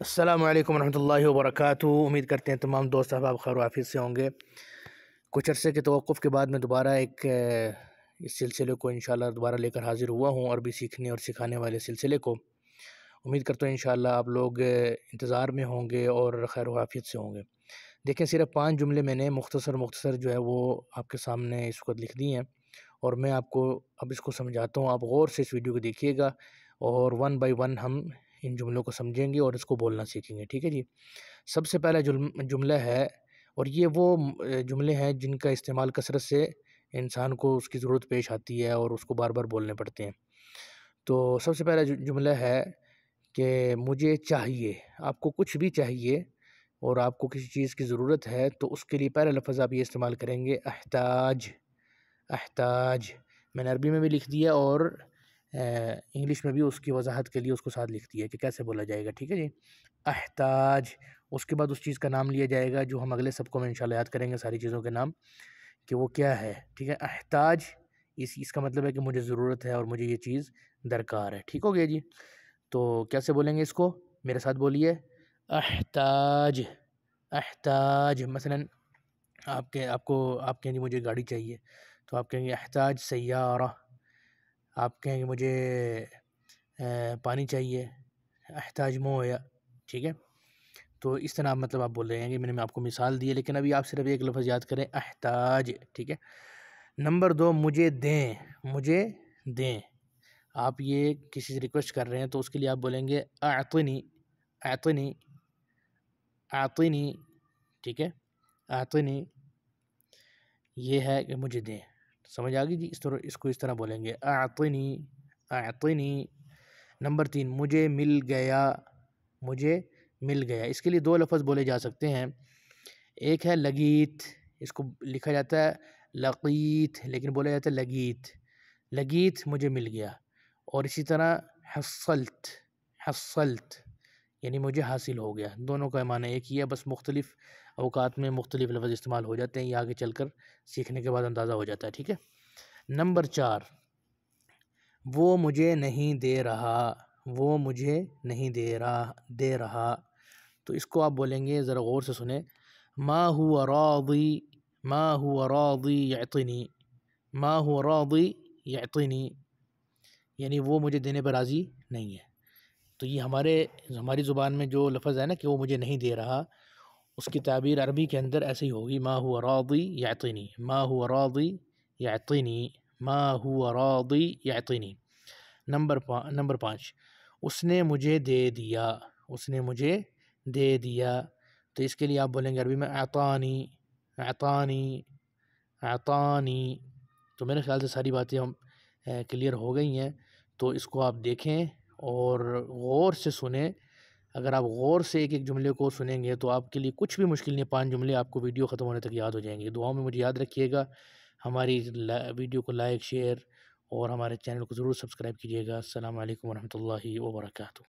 السلام علیکم ورحمۃ اللہ وبرکاتہ۔ امید کرتے ہیں تمام دوست احباب خیر و عافیت سے ہوں گے۔ کچھ عرصے کے توقف کے بعد میں دوبارہ اس سلسلے کو انشاءاللہ دوبارہ لے کر حاضر ہوا ہوں، عربی سیکھنے اور سکھانے والے سلسلے کو۔ امید کرتا ہوں انشاءاللہ آپ لوگ انتظار میں ہوں گے اور خیر و عافیت سے ہوں گے۔ دیکھیں، صرف 5 جملے میں نے مختصر جو ہے وہ آپ کے سامنے اس وقت لکھ دی ہیں، اور میں آپ کو اب اس کو سمجھاتا ہوں۔ آپ غور سے اس ویڈیو کو دیکھیے گا اور 1 بائی 1 ہم ان جملوں کو سمجھیں گے اور اس کو بولنا سیکھیں گے، ٹھیک ہے جی۔ سب سے پہلا جملہ ہے، اور یہ وہ جملے ہیں جن کا استعمال کثرت سے انسان کو اس کی ضرورت پیش آتی ہے اور اس کو بار بار بولنے پڑتے ہیں۔ تو سب سے پہلا جملہ ہے کہ مجھے چاہیے۔ آپ کو کچھ بھی چاہیے اور آپ کو کسی چیز کی ضرورت ہے تو اس کے لیے پہلا لفظ آپ یہ استعمال کریں گے، احتاج۔ احتاج میں نے عربی میں بھی لکھ دیا اور انگلش میں بھی اس کی وضاحت کے لیے اس کو ساتھ لکھ دیا کہ کیسے بولا جائے گا، ٹھیک ہے جی۔ احتاج، اس کے بعد اس چیز کا نام لیا جائے گا جو ہم اگلے سبقوں میں انشاءاللہ یاد کریں گے، ساری چیزوں کے نام کہ وہ کیا ہے، ٹھیک ہے۔ احتاج اس کا مطلب ہے کہ مجھے ضرورت ہے اور مجھے یہ چیز درکار ہے، ٹھیک ہو گیا جی۔ تو کیسے بولیں گے اس کو؟ میرے ساتھ بولیے، احتاج۔ احتاج مثلا آپ کہیں گے مجھے گاڑی چاہیے تو آپ کہیں گے احتاج سیارہ۔ آپ کہیں گے مجھے پانی چاہیے، احتاج مویا، ٹھیک ہے۔ تو اس طرح مطلب آپ بول رہے ہیں کہ میں نے آپ کو مثال دی ہے، لیکن ابھی آپ صرف ایک لفظ یاد کریں، احتاج، ٹھیک ہے۔ نمبر 2، مجھے دیں۔ مجھے دیں، آپ یہ کسی سے ریکویسٹ کر رہے ہیں تو اس کے لیے آپ بولیں گے اعطنی۔ اعطنی، اعطنی، ٹھیک ہے۔ اعطنی یہ ہے کہ مجھے دیں، سمجھ آ گئی جی۔ اس کو اس طرح بولیں گے، اعطنی، اعطنی۔ نمبر 3، مجھے مل گیا۔ مجھے مل گیا، اس کے لیے 2 لفظ بولے جا سکتے ہیں۔ ایک ہے لگیت، اس کو لکھا جاتا ہے لقیت لیکن بولا جاتا ہے لگیت۔ لگیت مجھے مل گیا۔ اور اسی طرح حصلت۔ حصلت یعنی مجھے حاصل ہو گیا۔ دونوں کا معنی ایک ہی ہے، بس مختلف اوقات میں مختلف لفظ استعمال ہو جاتے ہیں، یہ آگے چل کر سیکھنے کے بعد اندازہ ہو جاتا ہے، ٹھیک ہے۔ نمبر 4، وہ مجھے نہیں دے رہا۔ وہ مجھے نہیں دے رہا، تو اس کو آپ بولیں گے، ذرا غور سے سنیں، ما هو راضی۔ ما هو راضی یعطنی۔ ما هو راضی یعطنی یعنی وہ مجھے دینے پر راضی نہیں ہے۔ تو یہ ہماری زبان میں جو لفظ ہے نا کہ وہ مجھے نہیں دے رہا، اس کی تعبیر عربی کے اندر ایسے ہی ہوگی، ما هو راضی یعطنی۔ ما هو راضی یعطنی۔ ما هو راضی یعطنی۔ نمبر 5، اس نے مجھے دے دیا۔ اس نے مجھے دے دیا، تو اس کے لیے آپ بولیں گے عربی میں اعطانی۔ اعطانی، اعطانی۔ تو میرے خیال سے ساری باتیں ہم کلیئر ہو گئی ہیں، تو اس کو آپ دیکھیں اور غور سے سنیں۔ اگر آپ غور سے ایک جملے کو سنیں گے تو آپ کے لیے کچھ بھی مشکل نہیں، 5 جملے آپ کو ویڈیو ختم ہونے تک یاد ہو جائیں گے۔ دعاؤں میں مجھے یاد رکھیے گا، ہماری ویڈیو کو لائک، شیئر اور ہمارے چینل کو ضرور سبسکرائب کیجیے گا۔ السلام علیکم ورحمۃ اللہ وبرکاتہ۔